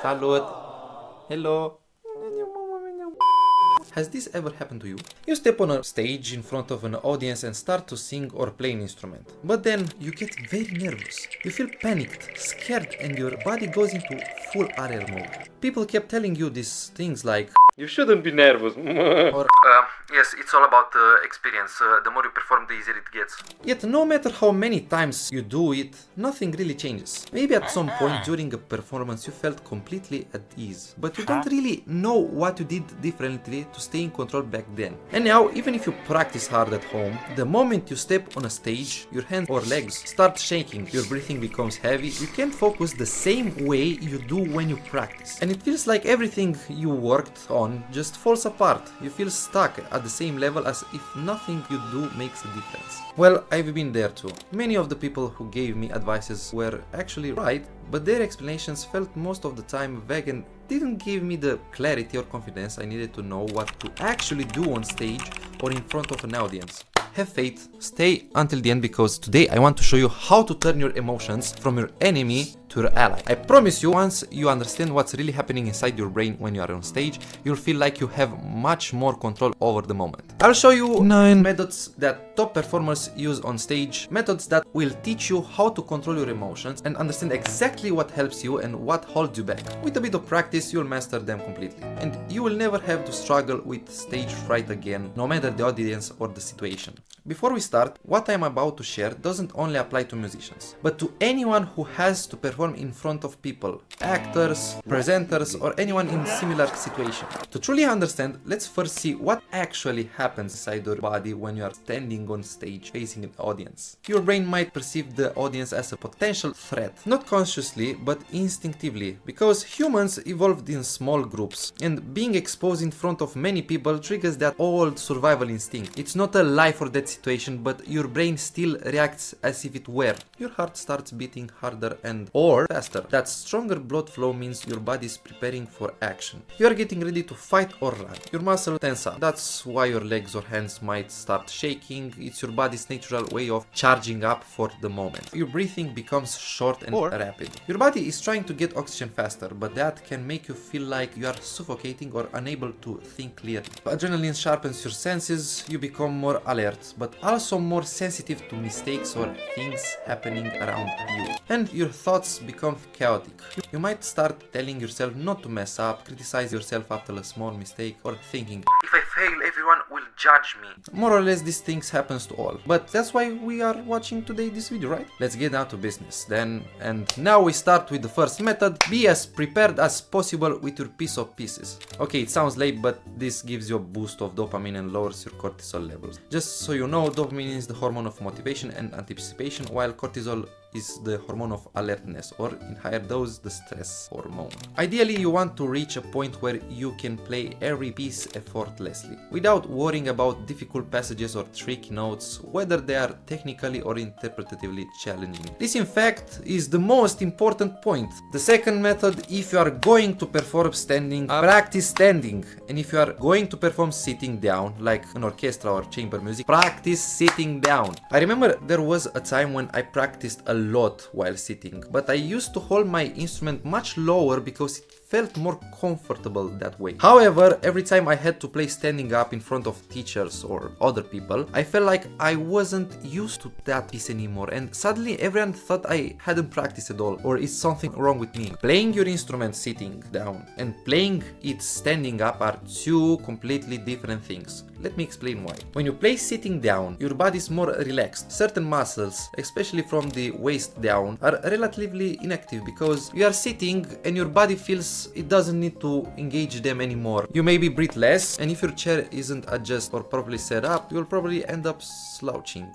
Salut! Hello! Has this ever happened to you? You step on a stage in front of an audience and start to sing or play an instrument. But then you get very nervous. You feel panicked, scared, and your body goes into full alert mode. People kept telling you these things like, you shouldn't be nervous. Or, yes, it's all about experience. The more you perform, the easier it gets. Yet no matter how many times you do it, nothing really changes. Maybe at some point during a performance you felt completely at ease, but you don't really know what you did differently to stay in control back then. And now, even if you practice hard at home, the moment you step on a stage, your hands or legs start shaking, your breathing becomes heavy, you can't focus the same way you do when you practice. And it feels like everything you worked on just falls apart. You feel stuck at the same level as if nothing you do makes a difference. Well, I've been there too. Many of the people who gave me advices were actually right, but their explanations felt most of the time vague and didn't give me the clarity or confidence I needed to know what to actually do on stage or in front of an audience. Have faith, stay until the end, because today I want to show you how to turn your emotions from your enemy to your ally. I promise you, once you understand what's really happening inside your brain when you are on stage, you'll feel like you have much more control over the moment. I'll show you 9 methods that top performers use on stage, methods that will teach you how to control your emotions and understand exactly what helps you and what holds you back. With a bit of practice, you'll master them completely, and you will never have to struggle with stage fright again, no matter the audience or the situation. Before we start, what I'm about to share doesn't only apply to musicians, but to anyone who has to perform in front of people, actors, presenters, or anyone in similar situation. To truly understand, let's first see what actually happens inside your body when you are standing on stage facing an audience. Your brain might perceive the audience as a potential threat, not consciously, but instinctively, because humans evolved in small groups, and being exposed in front of many people triggers that old survival instinct. It's not a life or death situation, but your brain still reacts as if it were. Your heart starts beating harder and or faster. That stronger blood flow means your body is preparing for action. You are getting ready to fight or run. Your muscles tense up. That's why your legs or hands might start shaking. It's your body's natural way of charging up for the moment. Your breathing becomes short and rapid. Your body is trying to get oxygen faster, but that can make you feel like you are suffocating or unable to think clearly. Adrenaline sharpens your senses. You become more alert, but also more sensitive to mistakes or things happening around you. And your thoughts become chaotic. You might start telling yourself not to mess up, criticize yourself after a small mistake, or thinking, if I fail, everyone will judge me. More or less, these things happens to all. But that's why we are watching today this video, right? Let's get down to business then. And now we start with the first method. Be as prepared as possible with your piece of pieces. Okay, it sounds late, but this gives you a boost of dopamine and lowers your cortisol levels. Just so you know, dopamine is the hormone of motivation and anticipation, while cortisol is the hormone of alertness, or in higher dose, the stress hormone. Ideally, you want to reach a point where you can play every piece effortlessly, without worrying about difficult passages or tricky notes, whether they are technically or interpretatively challenging. This, in fact, is the most important point. The second method, if you are going to perform standing, practice standing. And if you are going to perform sitting down, like an orchestra or chamber music, practice sitting down. I remember there was a time when I practiced a lot while sitting, but I used to hold my instrument much lower because it felt more comfortable that way. However, every time I had to play standing up in front of teachers or other people, I felt like I wasn't used to that piece anymore, and suddenly everyone thought I hadn't practiced at all, or is something wrong with me. Playing your instrument sitting down and playing it standing up are two completely different things. Let me explain why. When you play sitting down, your body is more relaxed. Certain muscles, especially from the waist down, are relatively inactive because you are sitting and your body feels it doesn't need to engage them anymore. You maybe breathe less, and if your chair isn't adjusted or properly set up, you'll probably end up slouching.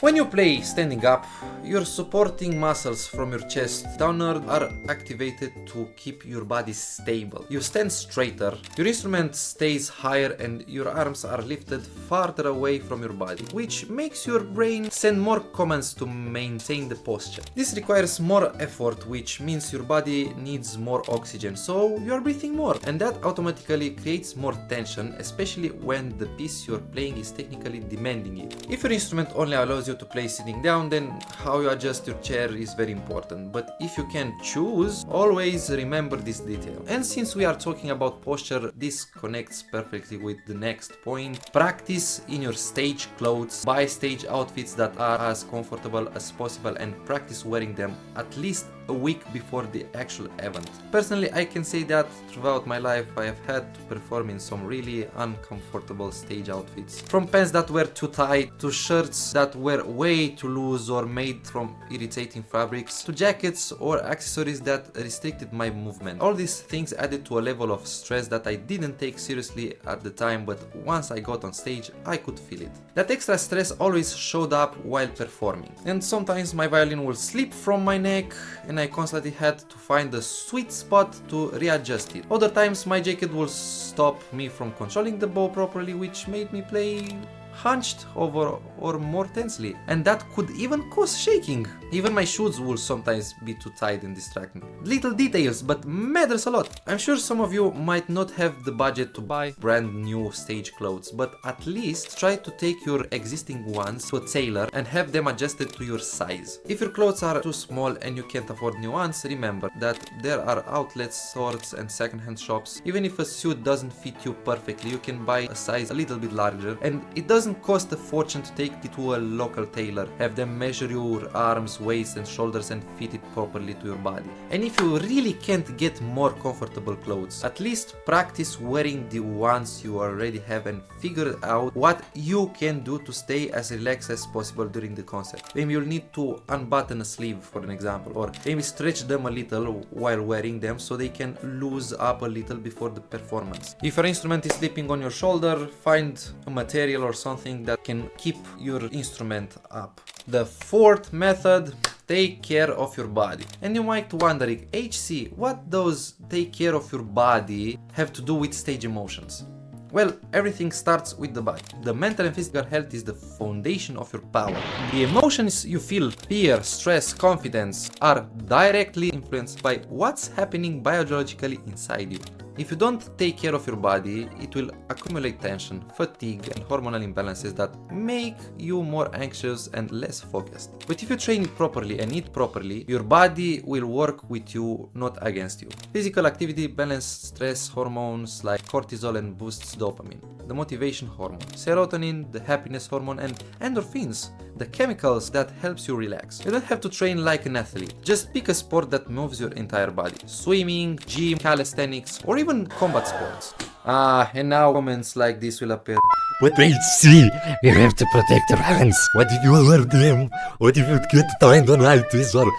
When you play standing up, your supporting muscles from your chest downward are activated to keep your body stable. You stand straighter, your instrument stays higher, and your arms are lifted farther away from your body, which makes your brain send more commands to maintain the posture. This requires more effort, which means your body needs more oxygen, so you're breathing more, and that automatically creates more tension, especially when the piece you're playing is technically demanding it. If your instrument instrument only allows you to play sitting down, then how you adjust your chair is very important. But if you can choose, always remember this detail. And since we are talking about posture, this connects perfectly with the next point. Practice in your stage clothes. Buy stage outfits that are as comfortable as possible and practice wearing them at least a week before the actual event. Personally, I can say that throughout my life I have had to perform in some really uncomfortable stage outfits. From pants that were too tight, to shirts that were way too loose or made from irritating fabrics, to jackets or accessories that restricted my movement. All these things added to a level of stress that I didn't take seriously at the time, but once I got on stage, I could feel it. That extra stress always showed up while performing. And sometimes my violin will slip from my neck and I constantly had to find the sweet spot to readjust it. Other times my jacket will stop me from controlling the bow properly, which made me play hunched over or more tensely, and that could even cause shaking. Even my shoes will sometimes be too tight and distract me. Little details, but matters a lot. I'm sure some of you might not have the budget to buy brand new stage clothes, but at least try to take your existing ones to a tailor and have them adjusted to your size. If your clothes are too small and you can't afford new ones, remember that there are outlets, stores and secondhand shops. Even if a suit doesn't fit you perfectly, you can buy a size a little bit larger, and it doesn't cost a fortune to take it to a local tailor, have them measure your arms, waist and shoulders and fit it properly to your body. And if you really can't get more comfortable clothes, at least practice wearing the ones you already have and figure out what you can do to stay as relaxed as possible during the concert. Maybe you'll need to unbutton a sleeve, for an example, or maybe stretch them a little while wearing them so they can lose up a little before the performance. If your instrument is slipping on your shoulder, find a material or something that can keep your instrument up. The fourth method, take care of your body. And you might wondering, HC, what does take care of your body have to do with stage emotions? Well, everything starts with the body. The mental and physical health is the foundation of your power. The emotions you feel, fear, stress, confidence, are directly influenced by what's happening biologically inside you. If you don't take care of your body, it will accumulate tension, fatigue and hormonal imbalances that make you more anxious and less focused. But if you train it properly and eat properly, your body will work with you, not against you. Physical activity balances stress hormones like cortisol and boosts dopamine, the motivation hormone, serotonin, the happiness hormone, and endorphins, the chemicals that helps you relax. You don't have to train like an athlete. Just pick a sport that moves your entire body. Swimming, gym, calisthenics, or even combat sports. And now comments like this will appear. What do you see? We have to protect our hands. What if you hurt them? What if you get tendonitis or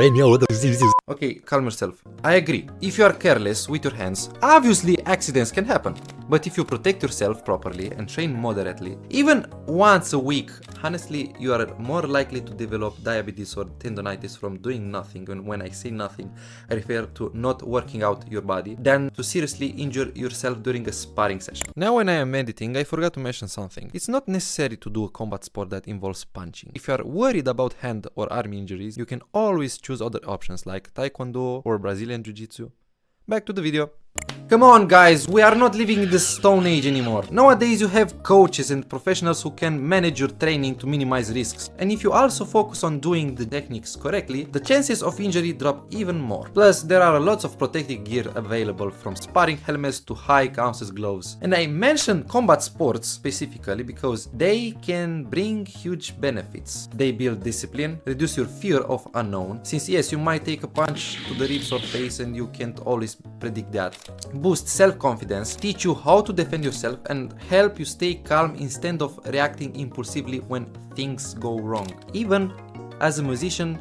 any other diseases? Okay, calm yourself. I agree. If you are careless with your hands, obviously accidents can happen. But if you protect yourself properly and train moderately, even once a week, honestly, you are more likely to develop diabetes or tendonitis from doing nothing. And when I say nothing, I refer to not working out your body, than to seriously injure yourself during a sparring session. Now when I am editing, I forgot to mention something. It's not necessary to do a combat sport that involves punching. If you are worried about hand or arm injuries, you can always choose other options like Taekwondo or Brazilian Jiu-Jitsu. Back to the video. Come on guys, we are not living in the Stone Age anymore. Nowadays you have coaches and professionals who can manage your training to minimize risks. And if you also focus on doing the techniques correctly, the chances of injury drop even more. Plus, there are lots of protective gear available, from sparring helmets to high countess gloves. And I mention combat sports specifically because they can bring huge benefits. They build discipline, reduce your fear of unknown, since yes, you might take a punch to the ribs or face and you can't always predict that. Boost self-confidence, teach you how to defend yourself and help you stay calm instead of reacting impulsively when things go wrong, even as a musician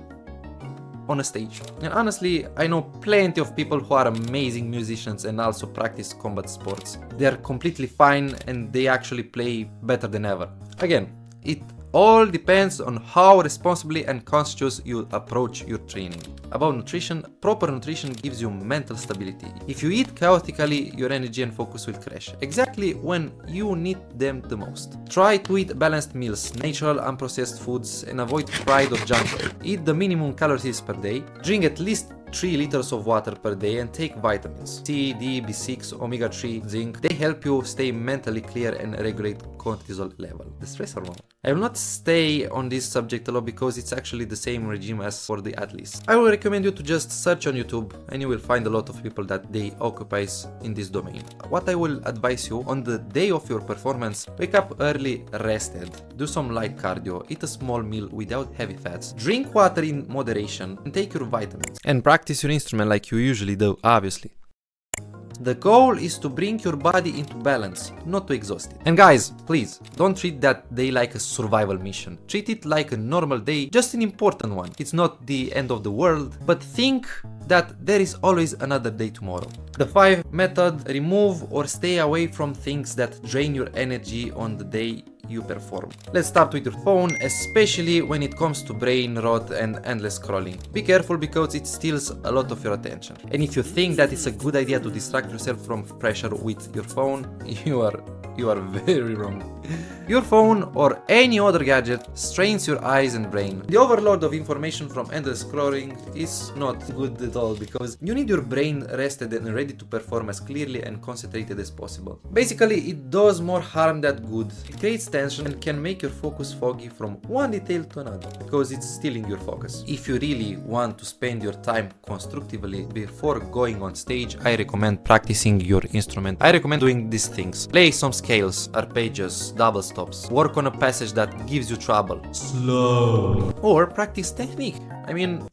on a stage. And honestly, I know plenty of people who are amazing musicians and also practice combat sports. They are completely fine and they actually play better than ever. Again, it all depends on how responsibly and conscious you approach your training. About nutrition, proper nutrition gives you mental stability. If you eat chaotically, your energy and focus will crash, exactly when you need them the most. Try to eat balanced meals, natural unprocessed foods, and avoid fried or junk food. Eat the minimum calories per day. Drink at least 3 liters of water per day and take vitamins. C, D, B6, omega-3, zinc. They help you stay mentally clear and regulate cortisol level, the stress hormone. I will not stay on this subject a lot because it's actually the same regime as for the athletes. I will recommend you to just search on YouTube and you will find a lot of people that they occupies in this domain. What I will advise you on the day of your performance, wake up early, rested, do some light cardio, eat a small meal without heavy fats, drink water in moderation and take your vitamins. And practice your instrument like you usually do, obviously. The goal is to bring your body into balance, not to exhaust it. And guys, please, don't treat that day like a survival mission. Treat it like a normal day, just an important one. It's not the end of the world, but think that there is always another day tomorrow. The 5 method: remove or stay away from things that drain your energy on the day you perform. Let's start with your phone, especially when it comes to brain rot and endless scrolling. Be careful because it steals a lot of your attention. And if you think that it's a good idea to distract yourself from pressure with your phone, you are very wrong. Your phone or any other gadget strains your eyes and brain. The overload of information from endless scrolling is not good at all because you need your brain rested and ready to perform as clearly and concentrated as possible. Basically, it does more harm than good. It creates tension and can make your focus foggy from one detail to another because it's stealing your focus. If you really want to spend your time constructively before going on stage, I recommend practicing your instrument. I recommend doing these things. Play some scales, arpeggios, double stops. Work on a passage that gives you trouble slowly. Or practice technique. I mean,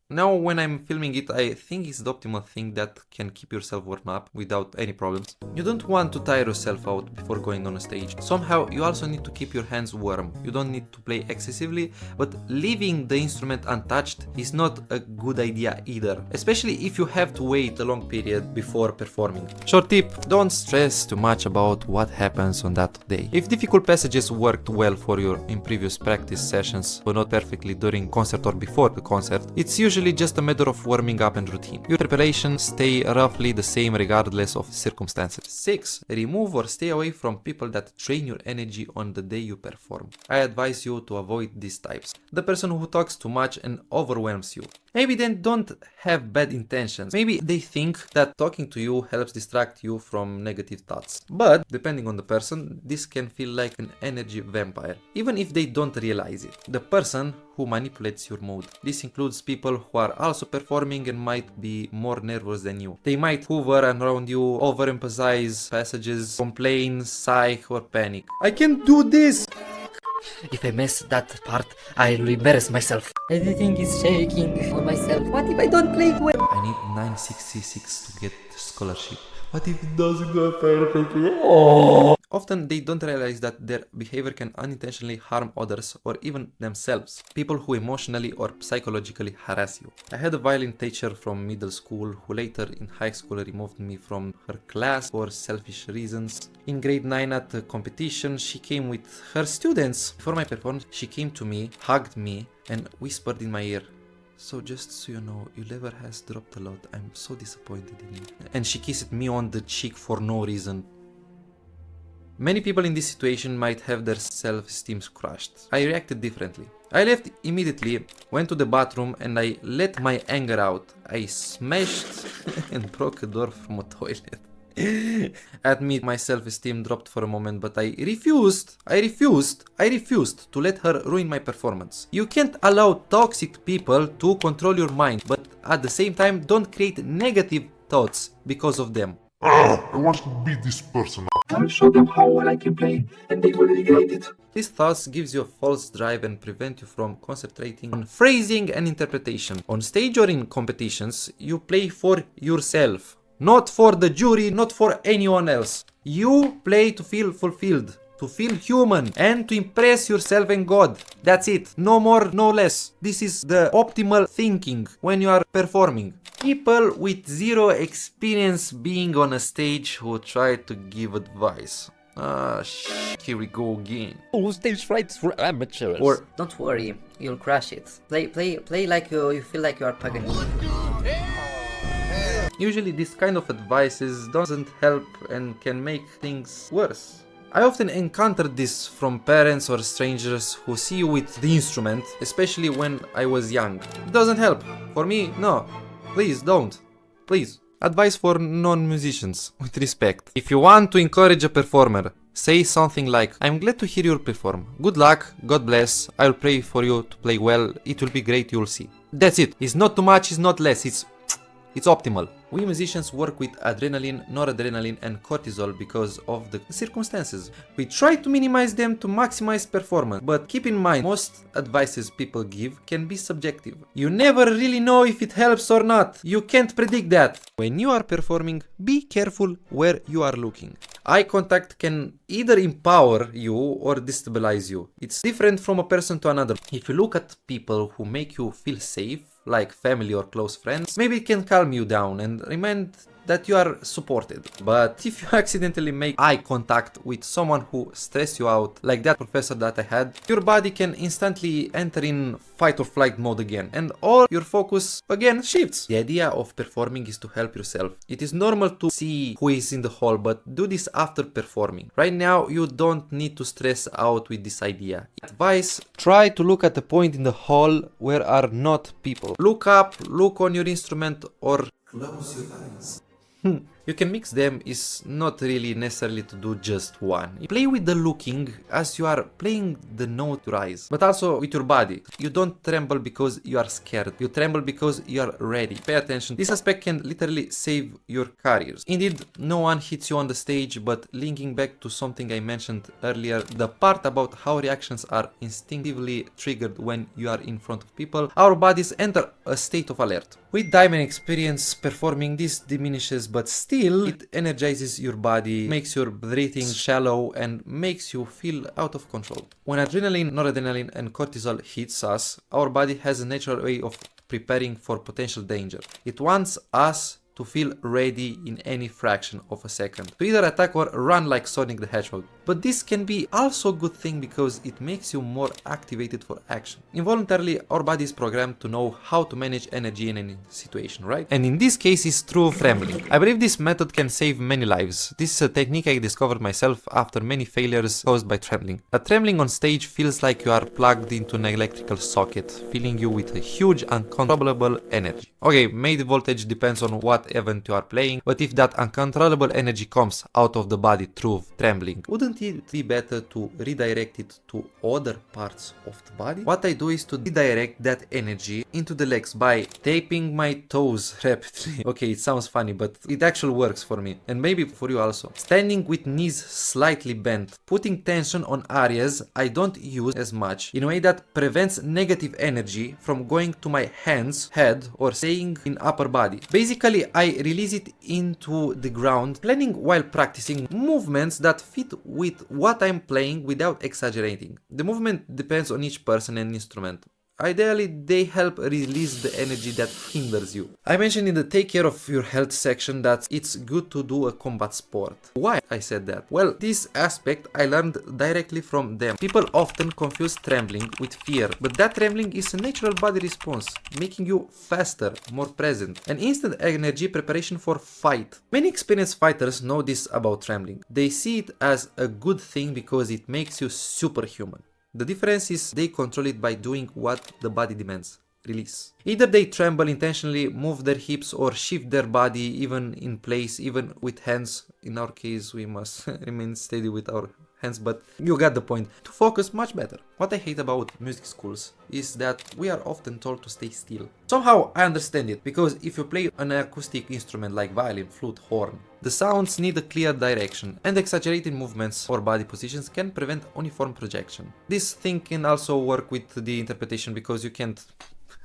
now when I'm filming it, I think it's the optimal thing that can keep yourself warm up without any problems. You don't want to tire yourself out before going on a stage. Somehow you also need to keep your hands warm. You don't need to play excessively, but leaving the instrument untouched is not a good idea either, especially if you have to wait a long period before performing. Short tip: don't stress too much about what happens on that day. If difficult passages worked well for you in previous practice sessions, but not perfectly during concert or before the concert, it's usually just a matter of warming up and routine. Your preparation stay roughly the same regardless of circumstances. 6. Remove or stay away from people that drain your energy on the day you perform. I advise you to avoid these types. The person who talks too much and overwhelms you. Maybe they don't have bad intentions. Maybe they think that talking to you helps distract you from negative thoughts. But, depending on the person, this can feel like an energy vampire, even if they don't realize it. The person who manipulates your mood. This includes people who are also performing and might be more nervous than you. They might hover around you, overemphasize passages, complain, sigh, or panic. I can't do this! If I miss that part, I'll embarrass myself. Everything is shaking for myself. What if I don't play it well? I need 966 to get scholarship. What if it doesn't go perfectly? Oh. Often they don't realize that their behavior can unintentionally harm others or even themselves. People who emotionally or psychologically harass you. I had a violin teacher from middle school who later in high school removed me from her class for selfish reasons. In grade 9 at a competition, she came with her students. Before my performance, she came to me, hugged me and whispered in my ear, "So just so you know, your level has dropped a lot. I'm so disappointed in you." And she kissed me on the cheek for no reason. Many people in this situation might have their self-esteem crushed. I reacted differently. I left immediately, went to the bathroom and I let my anger out. I smashed and broke a door from a toilet. Admit my self-esteem dropped for a moment, but I refused to let her ruin my performance. You can't allow toxic people to control your mind, but at the same time don't create negative thoughts because of them. I want to beat this person. I'll show them how well I can play and they will regret it. This thoughts gives you a false drive and prevent you from concentrating on phrasing and interpretation. On stage or in competitions, you play for yourself. Not for the jury, not for anyone else. You play to feel fulfilled, to feel human, and to impress yourself and God. That's it. No more, no less. This is the optimal thinking when you are performing. People with zero experience being on a stage who try to give advice. Here we go again. Oh, stage frights for amateurs. Or Don't worry, you'll crush it. Play like you feel like you are Paganini. usually this kind of advices doesn't help and can make things worse. I often encounter this from parents or strangers who see you with the instrument, especially when I was young. It doesn't help. For me, no. Please don't. Please. Advice for non-musicians, with respect. If you want to encourage a performer, say something like, I'm glad to hear you perform. Good luck, God bless, I'll pray for you to play well, it will be great, you'll see. That's it. It's not too much, it's not less, it's optimal. We musicians work with adrenaline, noradrenaline and cortisol because of the circumstances. We try to minimize them to maximize performance, but keep in mind, most advices people give can be subjective. You never really know if it helps or not. You can't predict that. When you are performing, be careful where you are looking. Eye contact can either empower you or destabilize you. It's different from a person to another. If you look at people who make you feel safe, like family or close friends, maybe it can calm you down and remind that you are supported. But if you accidentally make eye contact with someone who stress you out, like that professor that I had, your body can instantly enter in fight or flight mode again, and all your focus again shifts. The idea of performing is to help yourself. It is normal to see who is in the hall, but do this after performing. Right now, you don't need to stress out with this idea. Advice, try to look at the point in the hall where are not people. Look up, look on your instrument, or close your eyes. You can mix them, is not really necessarily to do just one. You play with the looking as you are playing the note with your eyes, but also with your body. You don't tremble because you are scared. You tremble because you are ready. Pay attention. This aspect can literally save your careers. Indeed, no one hits you on the stage, but linking back to something I mentioned earlier, the part about how reactions are instinctively triggered when you are in front of people, our bodies enter a state of alert. With time and experience performing, this diminishes, but still it energizes your body, makes your breathing shallow and makes you feel out of control. When adrenaline, noradrenaline and cortisol hits us, our body has a natural way of preparing for potential danger. It wants us to feel ready in any fraction of a second, to either attack or run like Sonic the Hedgehog. But this can be also a good thing because it makes you more activated for action. Involuntarily, our body is programmed to know how to manage energy in any situation, right? And in this case is through trembling. I believe this method can save many lives. This is a technique I discovered myself after many failures caused by trembling. A trembling on stage feels like you are plugged into an electrical socket, filling you with a huge uncontrollable energy. Okay, maybe the voltage depends on what event you are playing, but if that uncontrollable energy comes out of the body through trembling, wouldn't it be better to redirect it to other parts of the body? What I do is to redirect that energy into the legs by taping my toes rapidly. Okay, it sounds funny, but it actually works for me, and maybe for you also. Standing with knees slightly bent, putting tension on areas I don't use as much in a way that prevents negative energy from going to my hands, head, or staying in upper body. Basically, I release it into the ground, planning while practicing movements that fit with what I'm playing without exaggerating. The movement depends on each person and instrument. Ideally, they help release the energy that hinders you. I mentioned in the take care of your health section that it's good to do a combat sport. Why I said that? Well, this aspect I learned directly from them. People often confuse trembling with fear, but that trembling is a natural body response, making you faster, more present, an instant energy preparation for fight. Many experienced fighters know this about trembling. They see it as a good thing because it makes you superhuman. The difference is they control it by doing what the body demands. Release. Either they tremble intentionally, move their hips or shift their body even in place, even with hands. In our case, we must remain steady with our hands, but you got the point. To focus much better. What I hate about music schools is that we are often told to stay still. Somehow I understand it, because if you play an acoustic instrument like violin, flute, horn, the sounds need a clear direction, and exaggerated movements or body positions can prevent uniform projection. This thing can also work with the interpretation, because you can't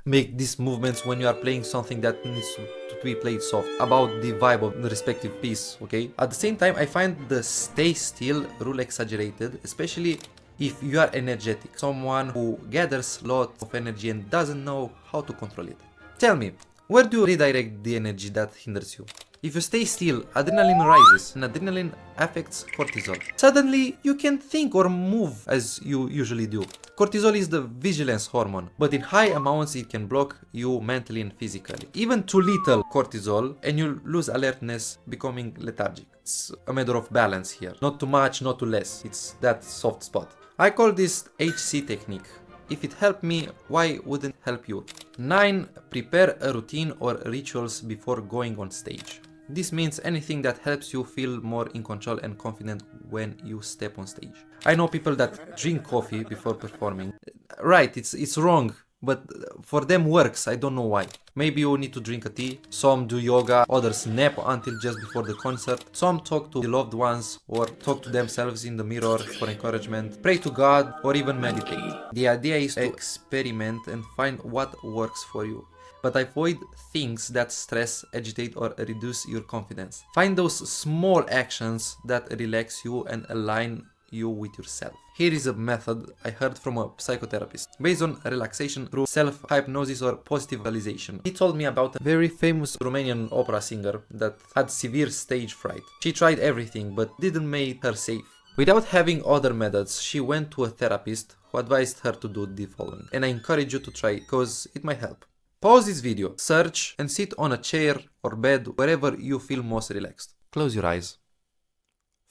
make these movements when you are playing something that needs to be played soft, about the vibe of the respective piece, okay? At the same time, I find the stay still rule exaggerated, especially if you are energetic, someone who gathers lots of energy and doesn't know how to control it. Tell me, where do you redirect the energy that hinders you? If you stay still, adrenaline rises, and adrenaline affects cortisol. Suddenly, you can't think or move as you usually do. Cortisol is the vigilance hormone, but in high amounts it can block you mentally and physically. Even too little cortisol and you lose alertness, becoming lethargic. It's a matter of balance here. Not too much, not too less. It's that soft spot. I call this HC technique. If it helped me, why wouldn't it help you? 9. Prepare a routine or rituals before going on stage. This means anything that helps you feel more in control and confident when you step on stage. I know people that drink coffee before performing. Right, it's wrong, but for them works, I don't know why. Maybe you need to drink a tea, some do yoga, others nap until just before the concert, some talk to loved ones or talk to themselves in the mirror for encouragement, pray to God or even meditate. The idea is to experiment and find what works for you. But avoid things that stress, agitate or reduce your confidence. Find those small actions that relax you and align you with yourself. Here is a method I heard from a psychotherapist based on relaxation through self-hypnosis or positive visualization. He told me about a very famous Romanian opera singer that had severe stage fright. She tried everything but didn't make her safe. Without having other methods, she went to a therapist who advised her to do the following. And I encourage you to try it because it might help. Pause this video, search and sit on a chair or bed wherever you feel most relaxed. Close your eyes.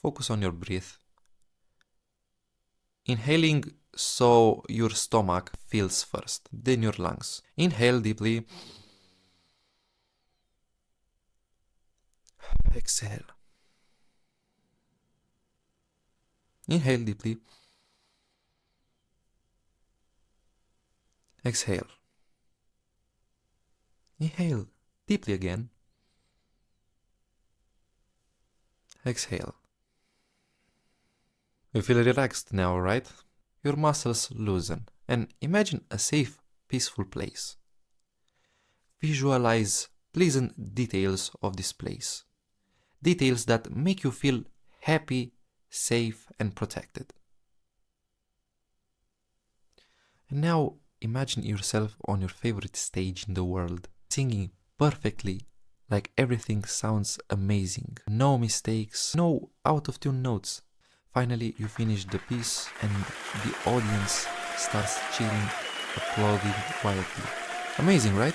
Focus on your breath. Inhaling so your stomach fills first, then your lungs. Inhale deeply. Exhale. Inhale deeply. Exhale. Inhale deeply again. Exhale. You feel relaxed now, right? Your muscles loosen and imagine a safe, peaceful place. Visualize pleasant details of this place. Details that make you feel happy, safe and protected. And now imagine yourself on your favorite stage in the world, singing perfectly, like everything sounds amazing. No mistakes, no out-of-tune notes. Finally, you finish the piece and the audience starts cheering, applauding quietly. Amazing, right?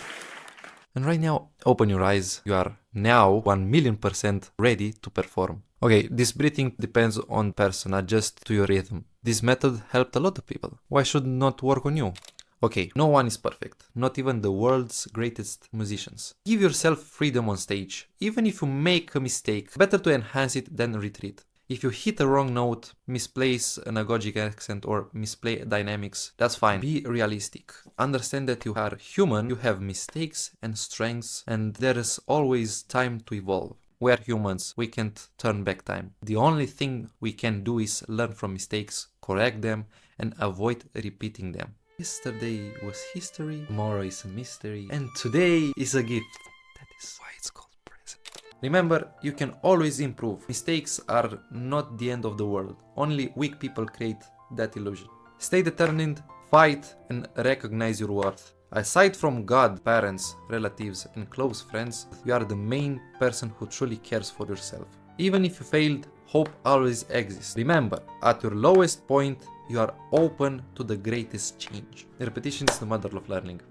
And right now, open your eyes. You are now 1,000,000% ready to perform. Okay, this breathing depends on person, adjust to your rhythm. This method helped a lot of people. Why should not work on you? Okay, no one is perfect, not even the world's greatest musicians. Give yourself freedom on stage. Even if you make a mistake, better to enhance it than retreat. If you hit a wrong note, misplace an agogic accent or misplay dynamics, that's fine. Be realistic. Understand that you are human, you have mistakes and strengths, and there is always time to evolve. We are humans, we can't turn back time. The only thing we can do is learn from mistakes, correct them, and avoid repeating them. Yesterday was history, tomorrow is a mystery, and today is a gift. That is why it's called present. Remember, you can always improve. Mistakes are not the end of the world. Only weak people create that illusion. Stay determined, fight, and recognize your worth. Aside from God, parents, relatives, and close friends, you are the main person who truly cares for yourself. Even if you failed, hope always exists. Remember, at your lowest point, you are open to the greatest change. Repetition is the mother of learning.